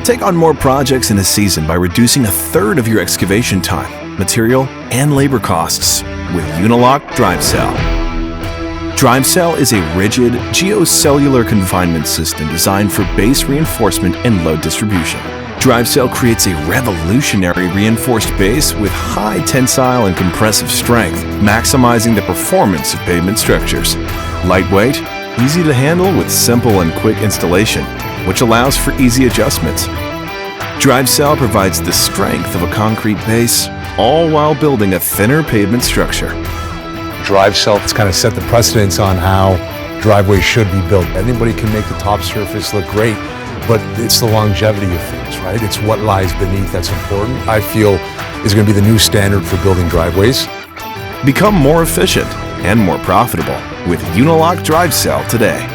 Take on more projects in a season by reducing 1/3 of your excavation time, material, and labor costs with Unilock DriveCel. DriveCel is a rigid, geocellular confinement system designed for base reinforcement and load distribution. DriveCel creates a revolutionary reinforced base with high tensile and compressive strength, maximizing the performance of pavement structures. Lightweight, easy to handle with simple and quick installation, which allows for easy adjustments. DriveCel provides the strength of a concrete base, all while building a thinner pavement structure. DriveCel has kind of set the precedence on how driveways should be built. Anybody can make the top surface look great, but it's the longevity of things, right? It's what lies beneath that's important. I feel is going to be the new standard for building driveways. Become more efficient and more profitable with Unilock DriveCel today.